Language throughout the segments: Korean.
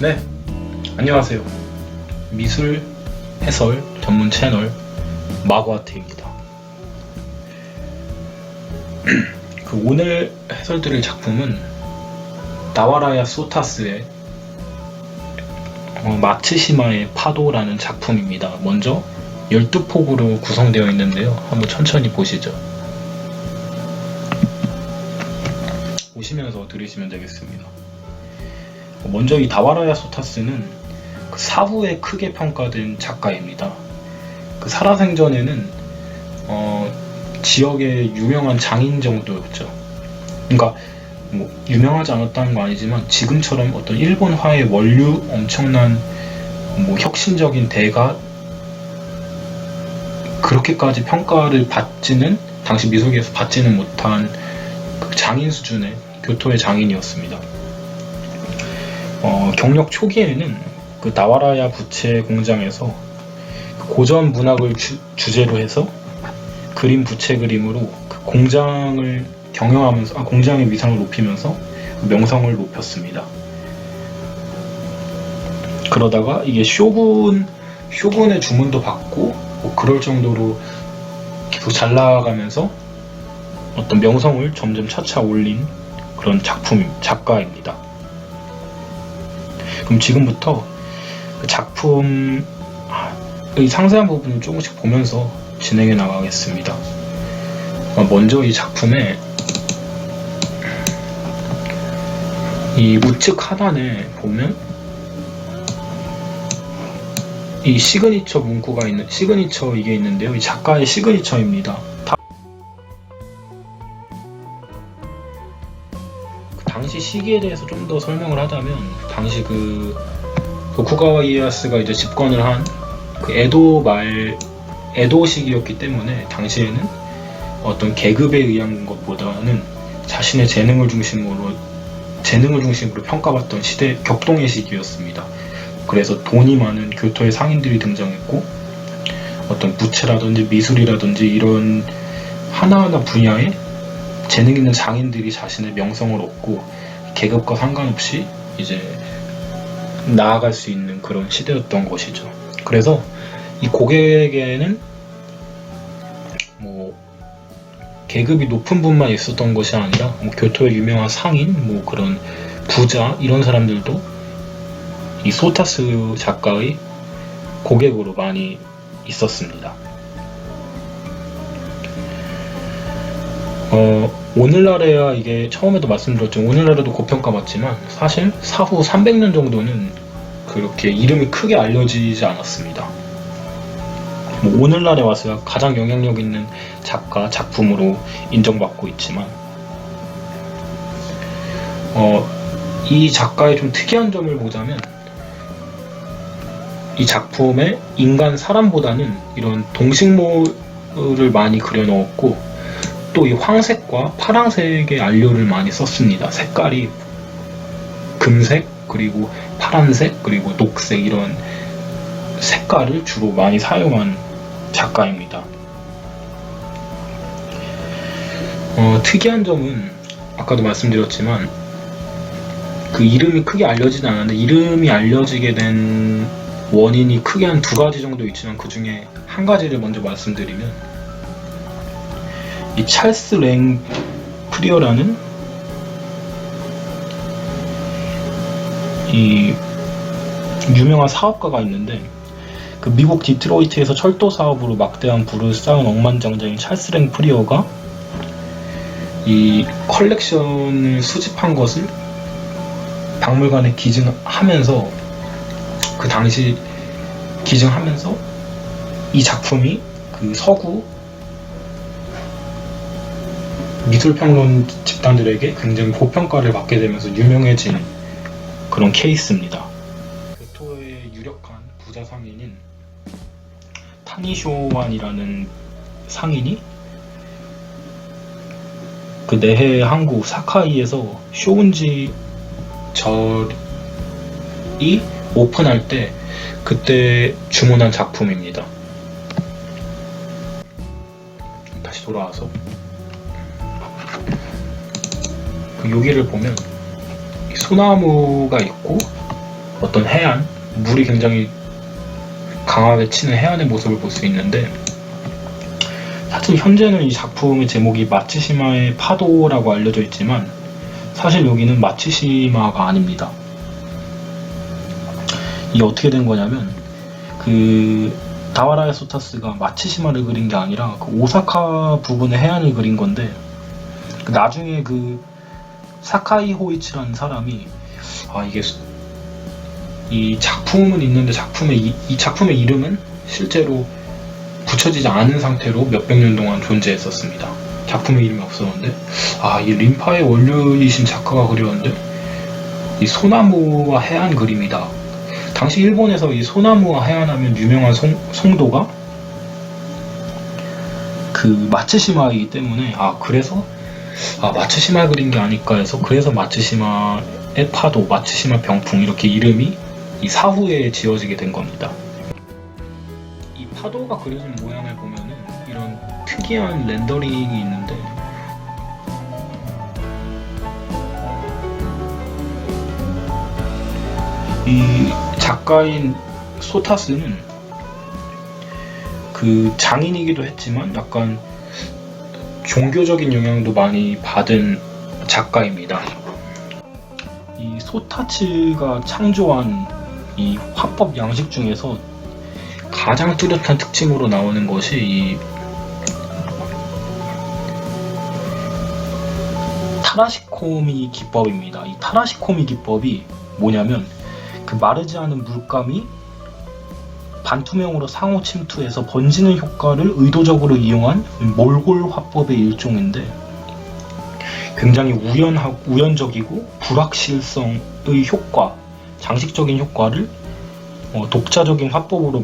네, 안녕하세요. 미술 해설 전문 채널 마고아트입니다. 오늘 해설드릴 작품은 나와라야 소타스의 마츠시마의 파도라는 작품입니다. 먼저 12폭으로 구성되어 있는데요. 한번 천천히 보시죠. 보시면서 들으시면 되겠습니다. 먼저 이 다와라야 소타스는 사후에 크게 평가된 작가입니다. 살아생전에는 지역의 유명한 장인 정도였죠. 그러니까 유명하지 않았다는 거 아니지만 지금처럼 어떤 일본화의 원류 엄청난 혁신적인 대가 그렇게까지 평가를 받지는 당시 미술계에서 받지는 못한 장인 수준의 교토의 장인이었습니다. 경력 초기에는 나와라야 부채 공장에서 고전 문학을 주제로 해서 그린 부채 그림으로 공장을 경영하면서 공장의 위상을 높이면서 명성을 높였습니다. 그러다가 이게 쇼군의 주문도 받고 그럴 정도로 계속 잘 나아가면서 어떤 명성을 점점 차차 올린 그런 작가입니다. 그럼 지금부터 작품의 상세한 부분을 조금씩 보면서 진행해 나가겠습니다. 먼저 이 작품에 이 우측 하단에 보면 이 시그니처 문구가 이게 있는데요. 이 작가의 시그니처입니다. 당시 시기에 대해서 좀 더 설명을 하자면, 당시 도쿠가와 이에야스가 이제 집권을 한 에도 시기였기 때문에 당시에는 어떤 계급에 의한 것보다는 자신의 재능을 중심으로 평가받던 격동의 시기였습니다. 그래서 돈이 많은 교토의 상인들이 등장했고, 어떤 부채라든지 미술이라든지 이런 하나하나 분야에 재능 있는 장인들이 자신의 명성을 얻고 계급과 상관없이 이제 나아갈 수 있는 그런 시대였던 것이죠. 그래서 이 고객에게는 계급이 높은 분만 있었던 것이 아니라 교토의 유명한 상인, 그런 부자 이런 사람들도 이 소타스 작가의 고객으로 많이 있었습니다. 오늘날에야 이게 처음에도 말씀드렸죠. 오늘날에도 고평가받지만 사실 사후 300년 정도는 그렇게 이름이 크게 알려지지 않았습니다. 오늘날에 와서야 가장 영향력 있는 작품으로 인정받고 있지만, 이 작가의 좀 특이한 점을 보자면, 이 작품에 사람보다는 이런 동식물을 많이 그려넣었고, 또 이 황색과 파란색의 안료를 많이 썼습니다. 색깔이 금색, 그리고 파란색, 그리고 녹색 이런 색깔을 주로 많이 사용한 작가입니다. 특이한 점은 아까도 말씀드렸지만 이름이 크게 알려지지 않았는데, 이름이 알려지게 된 원인이 크게 한 2가지 정도 있지만 그 중에 한 가지를 먼저 말씀드리면, 이 찰스 랭 프리어라는 이 유명한 사업가가 있는데, 미국 디트로이트에서 철도 사업으로 막대한 부를 쌓은 억만장자인 찰스 랭 프리어가 이 컬렉션을 수집한 것을 박물관에 기증하면서, 그 당시 기증하면서 이 작품이 서구 미술평론 집단들에게 굉장히 고평가를 받게 되면서 유명해진 그런 케이스입니다. 교토의 유력한 부자 상인인 타니쇼완이라는 상인이 내해 항구 사카이에서 쇼운지 절이 오픈할 때 그때 주문한 작품입니다. 다시 돌아와서 여기를 보면 소나무가 있고 어떤 해안, 물이 굉장히 강하게 치는 해안의 모습을 볼 수 있는데, 사실 현재는 이 작품의 제목이 마츠시마의 파도라고 알려져 있지만 사실 여기는 마츠시마가 아닙니다. 이게 어떻게 된 거냐면, 그 다와라야 소타스가 마츠시마를 그린 게 아니라 그 오사카 부분의 해안을 그린 건데, 나중에 그 사카이 호이치라는 사람이 이게 이 작품은 있는데 이 작품의 이름은 실제로 붙여지지 않은 상태로 몇백 년 동안 존재했었습니다. 작품의 이름이 없었는데, 이 림파의 원류이신 작가가 그렸는데 이 소나무와 해안 그림이다. 당시 일본에서 이 소나무와 해안하면 유명한 송도가 그 마츠시마이기 때문에 그래서 마츠시마 그린 게 아닐까 해서, 그래서 마츠시마의 파도, 마츠시마 병풍 이렇게 이름이 이 사후에 지어지게 된 겁니다. 이 파도가 그려진 모양을 보면은 이런 특이한 렌더링이 있는데, 이 작가인 소타스는 그 장인이기도 했지만 약간 종교적인 영향도 많이 받은 작가입니다. 이 소타츠가 창조한 이 화법 양식 중에서 가장 뚜렷한 특징으로 나오는 것이 이 타라시코미 기법입니다. 이 타라시코미 기법이 뭐냐면, 그 마르지 않은 물감이 반투명으로 상호 침투해서 번지는 효과를 의도적으로 이용한 몰골 화법의 일종인데, 굉장히 우연적이고 불확실성의 효과, 장식적인 효과를 독자적인 화법으로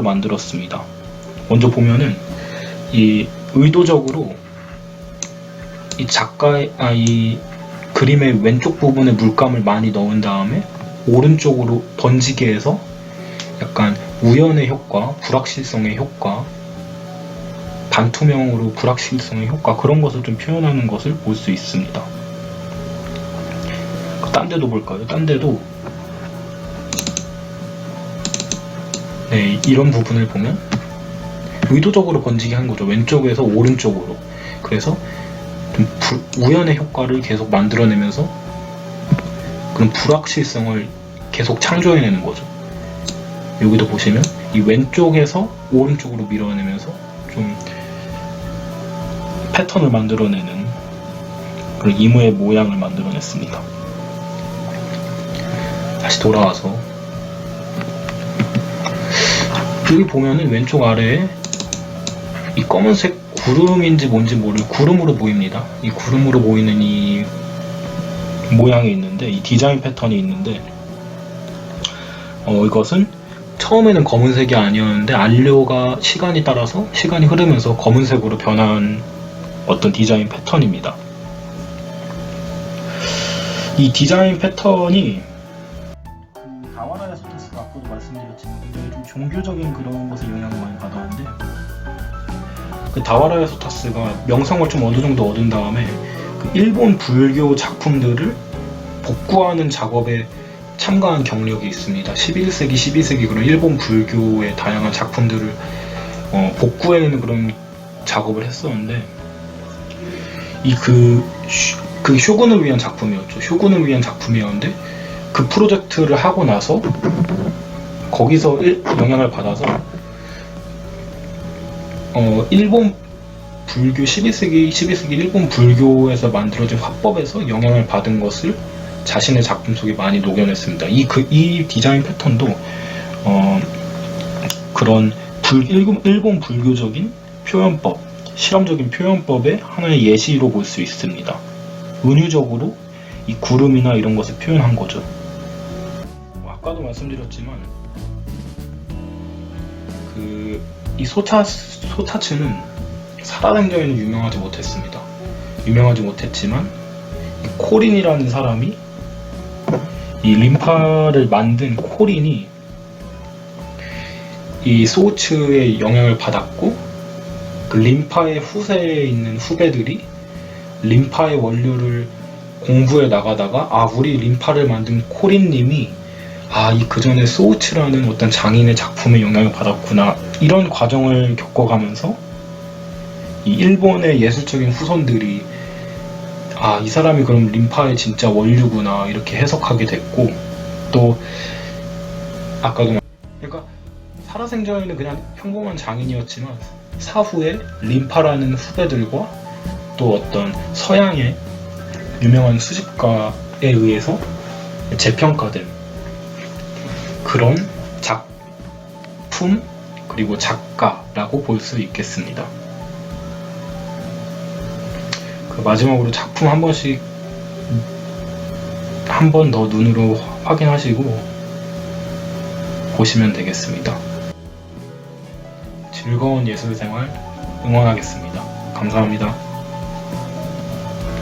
만들었습니다. 먼저 보면은 이 의도적으로 이 이 그림의 왼쪽 부분에 물감을 많이 넣은 다음에 오른쪽으로 번지게 해서 약간 우연의 효과, 불확실성의 효과, 반투명으로 불확실성의 효과, 그런 것을 좀 표현하는 것을 볼 수 있습니다. 딴 데도 볼까요? 딴 데도 이런 부분을 보면 의도적으로 번지게 한 거죠. 왼쪽에서 오른쪽으로. 그래서 좀 우연의 효과를 계속 만들어내면서 그런 불확실성을 계속 창조해내는 거죠. 여기도 보시면 이 왼쪽에서 오른쪽으로 밀어내면서 좀 패턴을 만들어내는 그런 이무의 모양을 만들어냈습니다. 다시 돌아와서 여기 보면은 왼쪽 아래에 이 검은색 구름인지 뭔지 모를 구름으로 보입니다. 이 구름으로 보이는 이 모양이 있는데, 이 디자인 패턴이 있는데, 이것은 처음에는 검은색이 아니었는데 안료가 시간이 흐르면서 검은색으로 변한 어떤 디자인 패턴입니다. 이 디자인 패턴이 다와라야 소타스가 아까도 말씀드렸지만 굉장히 좀 종교적인 그런 것에 영향을 많이 받았는데, 그 다와라야 소타스가 명성을 좀 어느 정도 얻은 다음에 그 일본 불교 작품들을 복구하는 작업에 참가한 경력이 있습니다. 11세기, 12세기 그런 일본 불교의 다양한 작품들을 복구해내는 그런 작업을 했었는데, 그 쇼군을 위한 작품이었죠. 쇼군을 위한 작품이었는데, 그 프로젝트를 하고 나서 거기서 영향을 받아서 일본 불교 12세기 일본 불교에서 만들어진 화법에서 영향을 받은 것을 자신의 작품 속에 많이 녹여냈습니다. 이 디자인 패턴도 그런 일본 불교적인 표현법, 실험적인 표현법의 하나의 예시로 볼 수 있습니다. 은유적으로 이 구름이나 이런 것을 표현한 거죠. 아까도 말씀드렸지만 이 소타츠는 살아생전에는 유명하지 못했습니다. 유명하지 못했지만 이 코린이라는 사람이 이 림파를 만든 코린이 이 소우츠의 영향을 받았고, 그 림파의 후세에 있는 후배들이 림파의 원료를 공부에 나가다가 우리 림파를 만든 코린님이 이 그전에 소우츠라는 어떤 장인의 작품에 영향을 받았구나, 이런 과정을 겪어가면서 이 일본의 예술적인 후손들이 이 사람이 그럼 림파의 진짜 원류구나 이렇게 해석하게 됐고, 또 아까도 그러니까 살아생전에는 그냥 평범한 장인이었지만 사후에 림파라는 후배들과 또 어떤 서양의 유명한 수집가에 의해서 재평가된 그런 작품 그리고 작가라고 볼 수 있겠습니다. 마지막으로 작품 한 번 더 눈으로 확인하시고 보시면 되겠습니다. 즐거운 예술생활 응원하겠습니다. 감사합니다.